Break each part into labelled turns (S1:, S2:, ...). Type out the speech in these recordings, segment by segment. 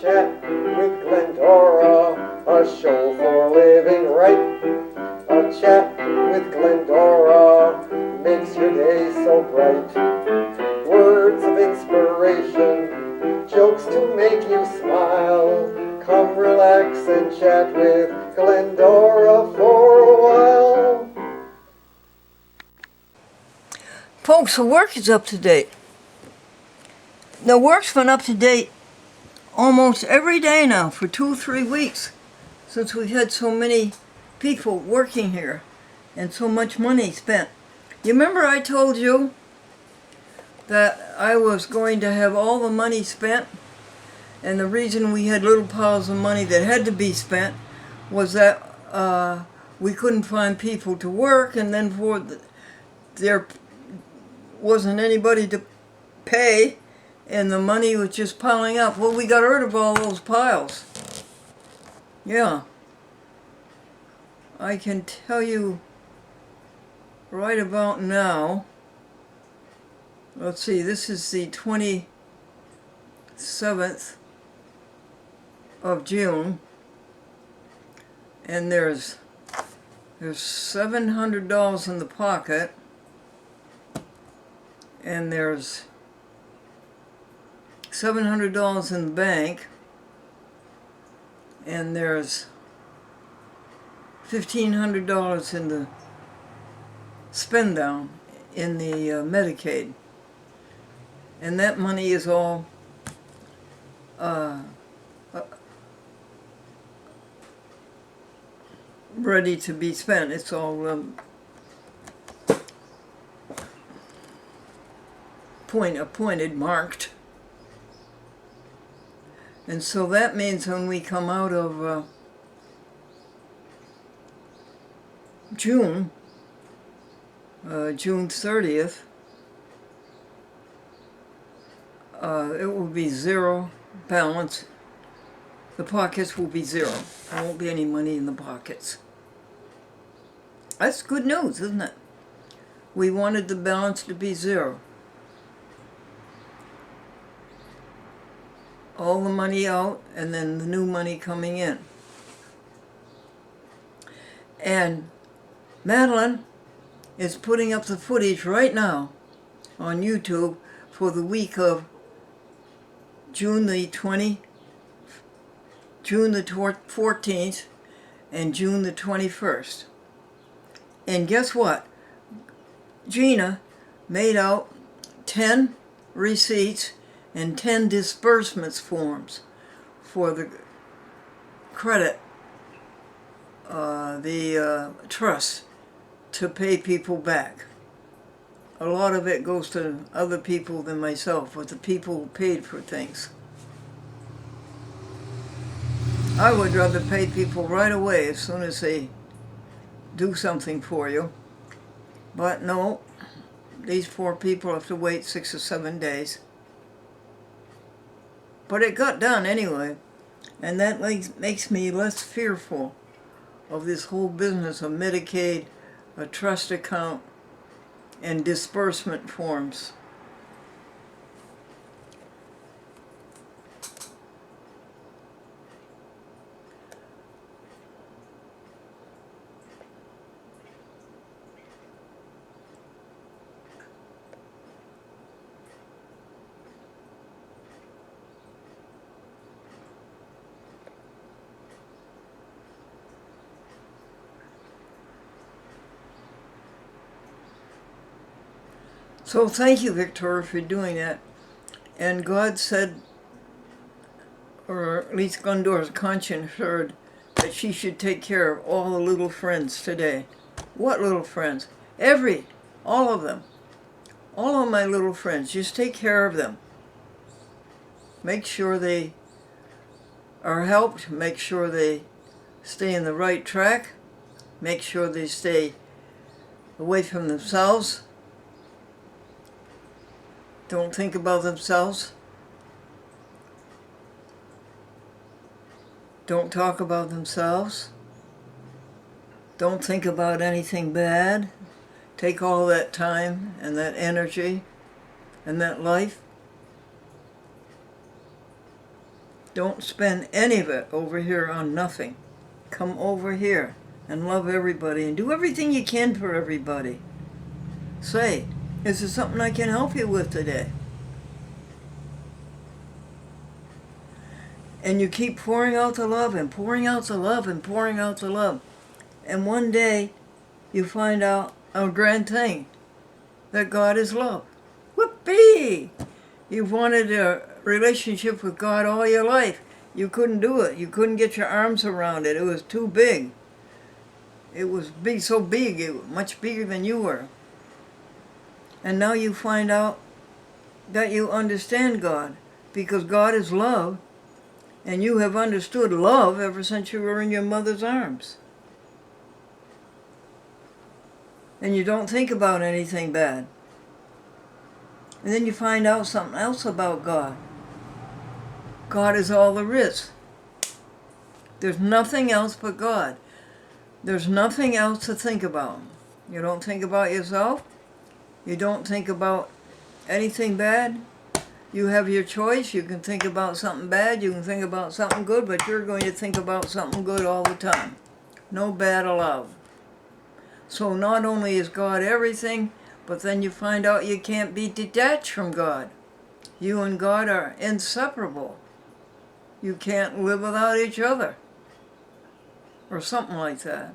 S1: chat with Glendora, a show for living right. A chat with Glendora makes your day so bright. Words of inspiration, jokes to make you smile. Come relax and chat with Glendora for a while.
S2: Folks, the work is up to date. The work's been up to date almost every day now for 2 or 3 weeks since we've had so many people working here and so much money spent. You remember I told you that I was going to have all the money spent, and the reason we had little piles of money that had to be spent was that we couldn't find people to work, and then there wasn't anybody to pay, and the money was just piling up. Well, we got rid of all those piles. Yeah. I can tell you right about now, let's see, this is the 27th of June, and there's $700 in the pocket, and there's $700 in the bank, and there's $1,500 in the spend down in the Medicaid, and that money is all ready to be spent. It's all appointed, marked. And so that means when we come out of June 30th, it will be zero balance. The pockets will be zero. There won't be any money in the pockets. That's good news, isn't it? We wanted the balance to be zero. All the money out, and then the new money coming in. And Madeline is putting up the footage right now on YouTube for the week of June the 14th and June the 21st. And guess what? Gina made out 10 receipts and 10 disbursements forms for the credit, the trust, to pay people back. A lot of it goes to other people than myself, but the people who paid for things. I would rather pay people right away as soon as they do something for you. But no, these poor people have to wait 6 or 7 days. But it got done anyway, and that makes me less fearful of this whole business of Medicaid, a trust account, and disbursement forms. So thank you, Victoria, for doing that. And God said, or at least Glendora's conscience heard, that she should take care of all the little friends today. What little friends? All of them. All of my little friends. Just take care of them. Make sure they are helped. Make sure they stay in the right track. Make sure they stay away from themselves. Don't think about themselves. Don't talk about themselves. Don't think about anything bad. Take all that time and that energy and that life Don't spend any of it over here on nothing. Come over here and love everybody and do everything you can for everybody. Say, is there something I can help you with today? And you keep pouring out the love and pouring out the love and pouring out the love. And one day you find out a grand thing, that God is love. Whoopee! You've wanted a relationship with God all your life. You couldn't do it. You couldn't get your arms around it. It was too big. It was big, so big, it was much bigger than you were. And now you find out that you understand God, because God is love, and you have understood love ever since you were in your mother's arms. And you don't think about anything bad. And then you find out something else about God. God is all there is. There's nothing else but God. There's nothing else to think about. You don't think about yourself. You don't think about anything bad. You have your choice. You can think about something bad. You can think about something good, but you're going to think about something good all the time. No bad allowed. So not only is God everything, but then you find out you can't be detached from God. You and God are inseparable. You can't live without each other. Or something like that.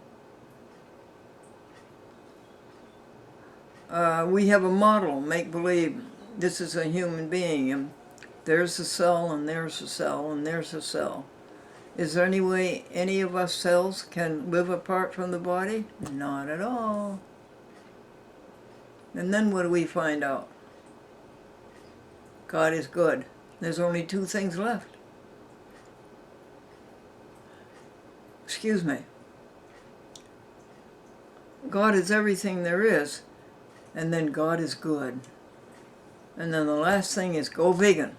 S2: We have a model, make-believe. This is a human being, and there's a cell, and there's a cell, and there's a cell. Is there any way any of us cells can live apart from the body? Not at all. And then what do we find out? God is good. There's only two things left. Excuse me. God is everything there is, and then God is good. And then the last thing is go vegan.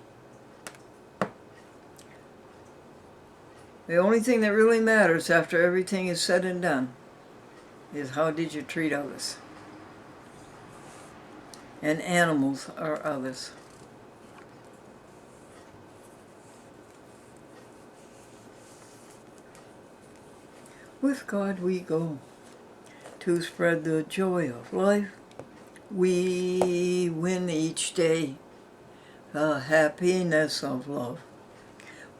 S2: The only thing that really matters after everything is said and done is how did you treat others. And animals are others. With God we go to spread the joy of life. We win each day the happiness of love.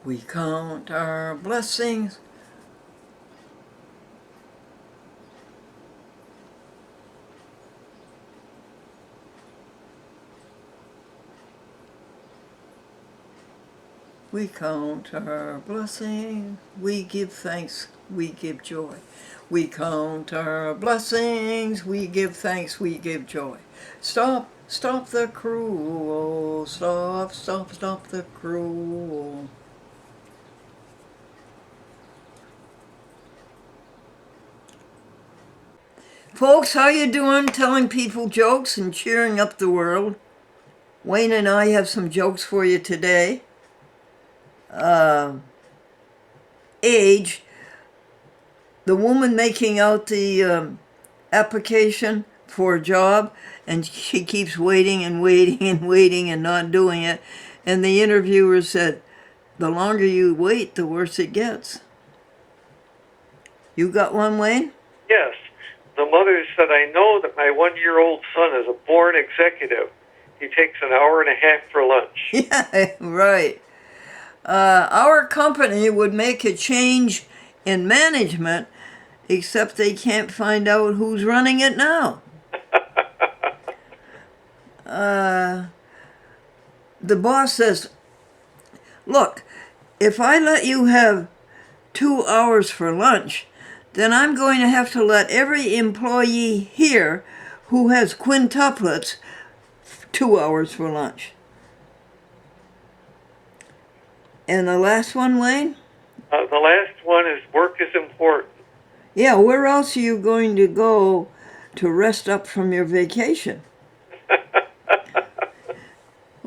S2: We count our blessings. We count our blessings. We give thanks. We give joy. We count our blessings. We give thanks. We give joy. Stop, stop the cruel. Stop, stop, stop the cruel. Folks, how you doing? Telling people jokes and cheering up the world. Wayne and I have some jokes for you today. Age. The woman making out the application for a job, and she keeps waiting and waiting and waiting and not doing it. And the interviewer said, the longer you wait, the worse it gets. You got one, Wayne?
S3: Yes. The mother said, I know that my 1-year-old son is a born executive. He takes an hour and a half for lunch.
S2: Yeah, right. Our company would make a change in management, except they can't find out who's running it now. The boss says, look, if I let you have 2 hours for lunch, then I'm going to have to let every employee here who has quintuplets 2 hours for lunch. And the last one, Wayne?
S3: The last one is work is important.
S2: Yeah, where else are you going to go to rest up from your vacation?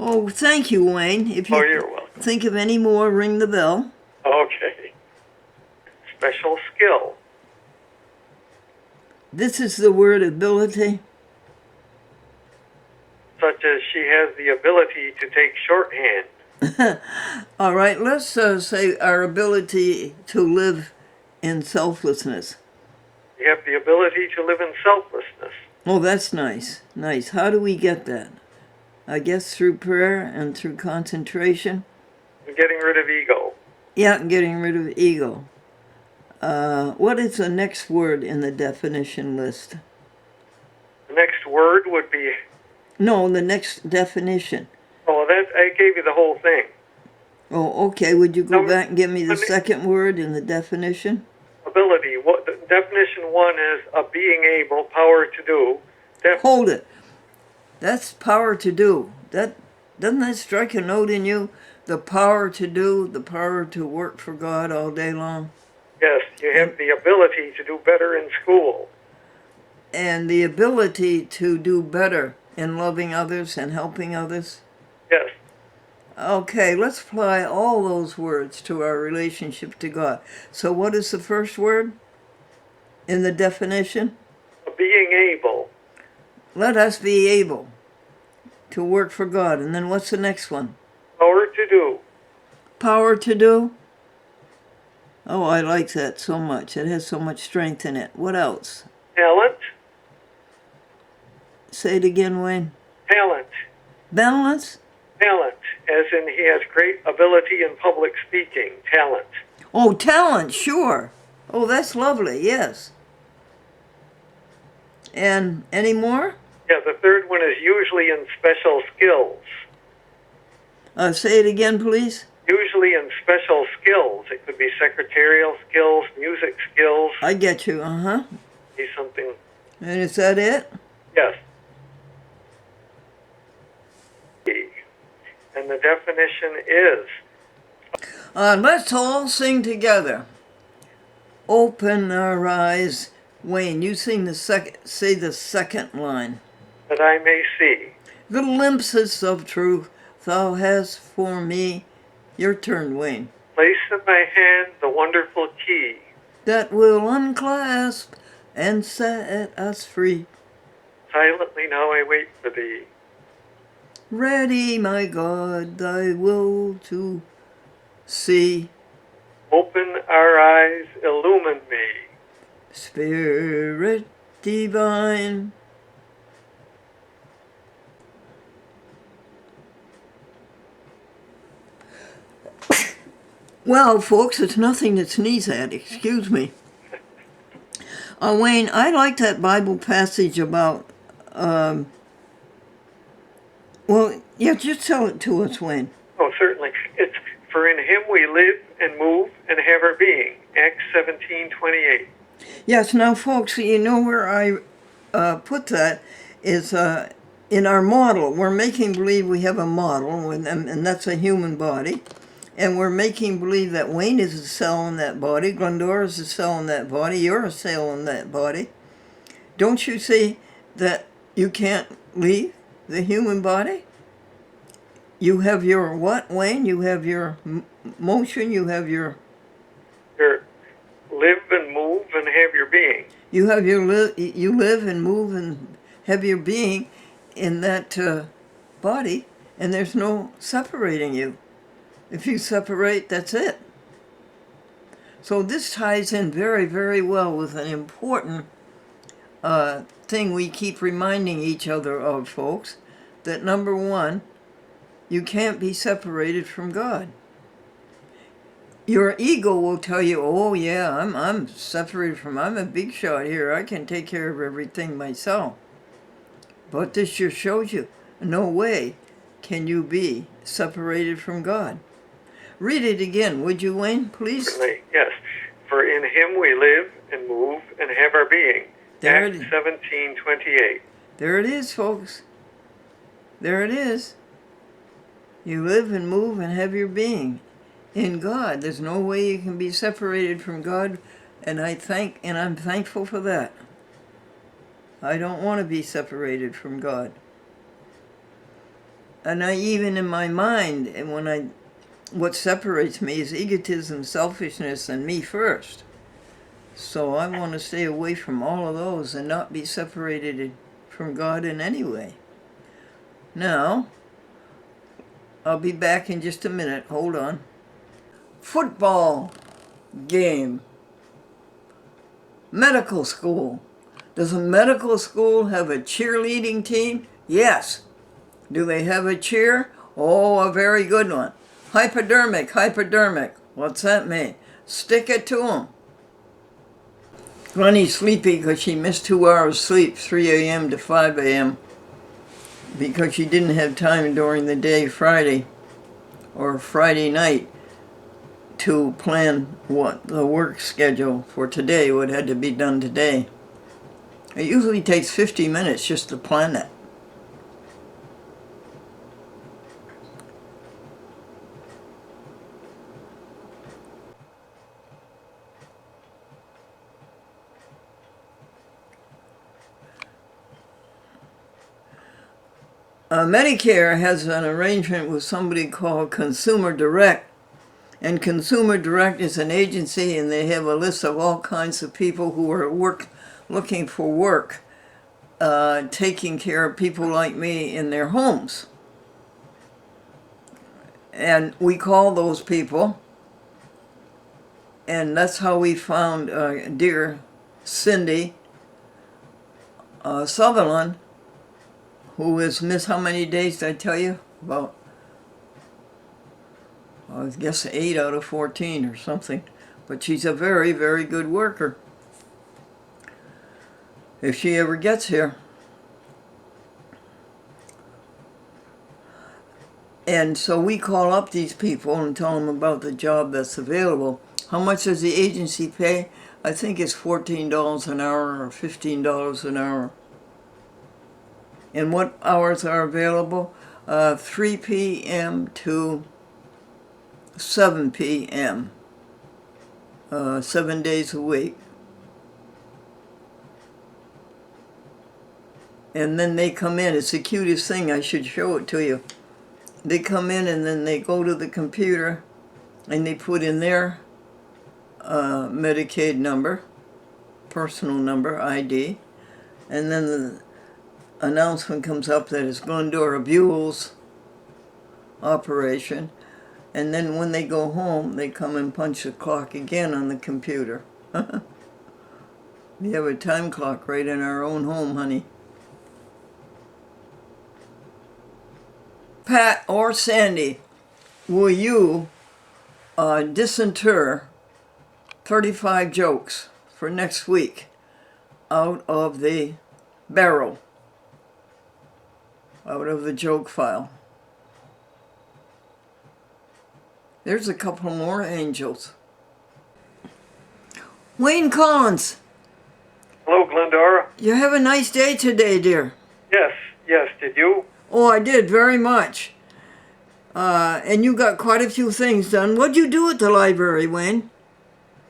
S2: Oh, thank you, Wayne. If you
S3: you're welcome.
S2: think of any more, ring the bell.
S3: Okay. Special skill.
S2: This is the word ability.
S3: Such as she has the ability to take shorthand.
S2: All right, let's say our ability to live in selflessness.
S3: You have the ability to live in selflessness.
S2: Oh, that's nice. Nice. How do we get that? I guess through prayer and through concentration.
S3: And getting rid of ego.
S2: Yeah, and getting rid of ego. What is the next word in the definition list?
S3: The next word would be,
S2: No, the next definition.
S3: oh, that I gave you the whole thing.
S2: Oh, okay. Would you go
S3: No,
S2: back and give me the
S3: let me-
S2: second word in the definition?
S3: Ability. What the definition one is a being able, power to do.
S2: Hold it. That's power to do. That doesn't that strike a note in you? The power to do, the power to work for God all day long,
S3: Yes, you have the ability to do better in school.
S2: and the ability to do better in loving others and helping others.
S3: Yes.
S2: Okay, let's apply all those words to our relationship to God. So what is the first word in the definition?
S3: Being able.
S2: Let us be able to work for God. And then what's the next one?
S3: Power to do.
S2: Power to do? Oh, I like that so much. It has so much strength in it. What else?
S3: Talent.
S2: Say it again, Wayne.
S3: Talent.
S2: Balance?
S3: Talent. As in he has great ability in public speaking. Talent.
S2: Oh, talent, sure. Oh, that's lovely, yes. And any more?
S3: Yeah, the third one is usually in special skills.
S2: Say it again, please.
S3: Usually in special skills. It could be secretarial skills, music skills.
S2: I get you, uh-huh.
S3: Be something.
S2: And is that it?
S3: Yes. And the definition is,
S2: Let's all sing together. Open our eyes. Wayne, you sing say the second line.
S3: that I may see.
S2: Glimpses of truth thou hast for me. Your turn, Wayne.
S3: Place in my hand the wonderful key.
S2: That will unclasp and set us free.
S3: Silently now I wait for thee.
S2: Ready, my God, thy will to see.
S3: Open our eyes, illumine me.
S2: Spirit divine. Well, folks, it's nothing to sneeze at. Excuse me. Wayne, I like that Bible passage about, well, yeah, just tell it to us, Wayne.
S3: Oh, certainly. It's, for in him we live and move and have our being. Acts 17:28.
S2: Yes, now, folks, you know where I put that is in our model. We're making believe we have a model, and that's a human body. And we're making believe that Wayne is a cell in that body, Glendora is a cell in that body, you're a cell in that body. Don't you see that you can't leave the human body? You have your what, Wayne? You have your motion, you have your...
S3: Your live and move and have your being.
S2: You have your you live and move and have your being in that body, and there's no separating you. If you separate, that's it. So this ties in very, very well with an important thing we keep reminding each other of, folks, that number one, you can't be separated from God. Your ego will tell you, oh yeah, I'm separated from, I'm a big shot here, I can take care of everything myself. But this just shows you, no way can you be separated from God. Read it again, would you, Wayne, please?
S3: Certainly, yes. For in him we live and move and have our being.
S2: There
S3: Acts 17:28.
S2: There it is, folks. There it is. You live and move and have your being in God. There's no way you can be separated from God, and I'm thankful for that. I don't want to be separated from God. And I even in my mind, and what separates me is egotism, selfishness, and me first. So I want to stay away from all of those and not be separated from God in any way. Now, I'll be back in just a minute. Hold on. Football game. Medical school. Does a medical school have a cheerleading team? Yes. Do they have a cheer? Oh, a very good one. Hypodermic. What's that mean? Stick it to 'em. Glenny's sleepy because she missed 2 hours sleep, 3 a.m. to 5 a.m. because she didn't have time during the day Friday or Friday night to plan what the work schedule for today, what had to be done today. It usually takes 50 minutes just to plan it. Medicare has an arrangement with somebody called Consumer Direct. And Consumer Direct is an agency, and they have a list of all kinds of people who are looking for work, taking care of people like me in their homes. And we call those people, and that's how we found dear Cindy Sutherland, who has missed how many days did I tell you? About, I guess 8 out of 14 or something. But she's a very, very good worker. If she ever gets here. And so we call up these people and tell them about the job that's available. How much does the agency pay? I think it's $14 an hour or $15 an hour. And what hours are available? 3 p.m. to 7 p.m. 7 days a week. And then they come in. It's the cutest thing. I should show it to you. They come in and then they go to the computer and they put in their Medicaid number, personal number, ID, and then the announcement comes up that it's Glendora Buell's operation, and then when they go home, they come and punch the clock again on the computer. We have a time clock right in our own home, honey. Pat or Sandy, will you disinter 35 jokes for next week out of the barrel, out of the joke file? There's a couple more angels. Wayne Collins.
S3: Hello, Glendora.
S2: You have a nice day today, dear.
S3: Yes. Did you?
S2: Oh, I did, very much. And you got quite a few things done. What'd you do at the library, Wayne?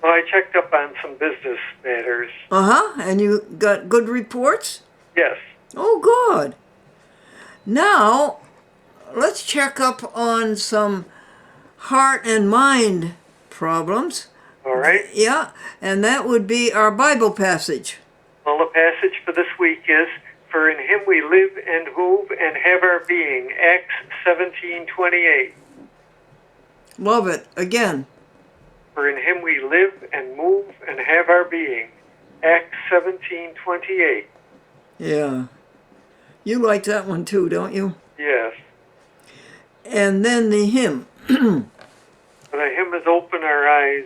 S3: Well, I checked up on some business matters.
S2: And you got good reports?
S3: Yes.
S2: Oh, good. Now, let's check up on some heart and mind problems.
S3: All right.
S2: Yeah, and that would be our Bible passage.
S3: Well, the passage for this week is, "For in him we live and move and have our being," Acts 17:28.
S2: Love it. Again.
S3: "For in him we live and move and have our being," Acts 17:28.
S2: Yeah. You like that one too, don't you?
S3: Yes.
S2: And then the hymn.
S3: For the hymn is open our eyes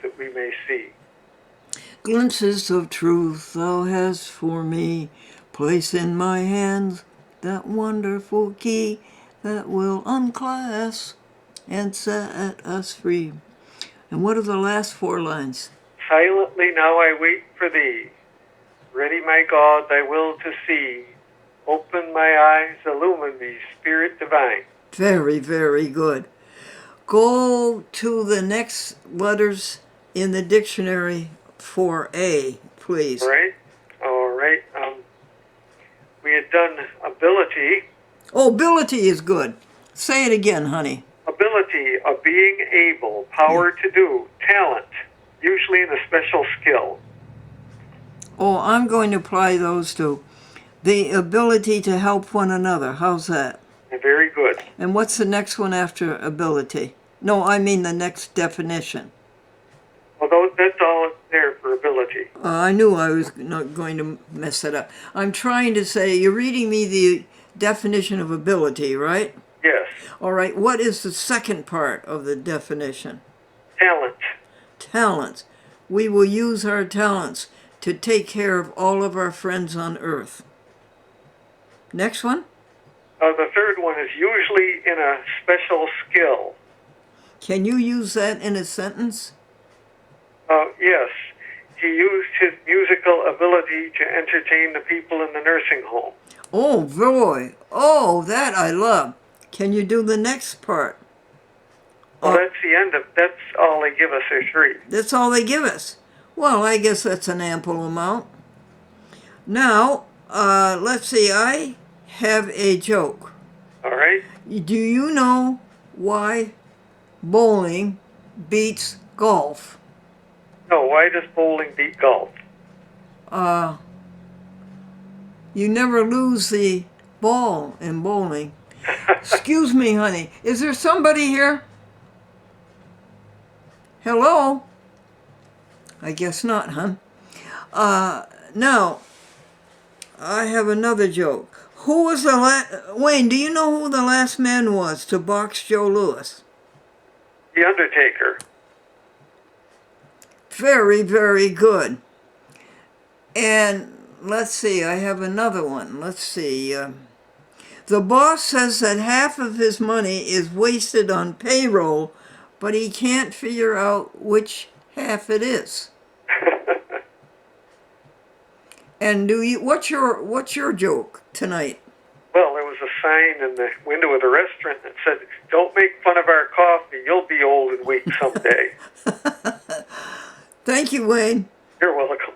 S3: that we may see.
S2: Glimpses of truth thou hast for me, place in my hands that wonderful key that will unclasp and set us free. And what are the last 4 lines?
S3: "Silently now I wait for thee. Ready, my God, thy will to see. Open my eyes, illumine me, Spirit divine."
S2: Very, very good. Go to the next letters in the dictionary for A, please.
S3: All right. We had done ability.
S2: Oh, ability is good. Say it again, honey.
S3: Ability, of being able, power to do, talent, usually in a special skill.
S2: Oh, I'm going to apply those to the ability to help one another. How's that?
S3: Very good.
S2: And what's the next one after ability? No, I mean the next definition.
S3: Although that's all there for ability.
S2: I knew I was not going to mess it up. I'm trying to say, you're reading me the definition of ability, right?
S3: Yes.
S2: All right, what is the second part of the definition?
S3: Talent.
S2: Talents. We will use our talents to take care of all of our friends on earth. Next one?
S3: The third one is usually in a special skill.
S2: Can you use that in a sentence?
S3: Yes. He used his musical ability to entertain the people in the nursing home.
S2: Oh, boy. Oh, that I love. Can you do the next part?
S3: Well, that's the end of, that's all they give us, are 3.
S2: That's all they give us. Well, I guess that's an ample amount. Now, let's see. I have a joke.
S3: All right?
S2: Do you know why bowling beats golf?
S3: No, why does bowling beat golf?
S2: You never lose the ball in bowling. Excuse me, honey. Is there somebody here? Hello? I guess not, huh? Now, I have another joke. Who was the Wayne, do you know who the last man was to box Joe Louis?
S3: The Undertaker.
S2: Very, very good. And let's see, I have another one. Let's see. The boss says that half of his money is wasted on payroll, but he can't figure out which half it is. And what's your joke tonight?
S3: Well, there was a sign in the window of the restaurant that said, "Don't make fun of our coffee. You'll be old and weak someday."
S2: Thank you, Wayne.
S3: You're welcome.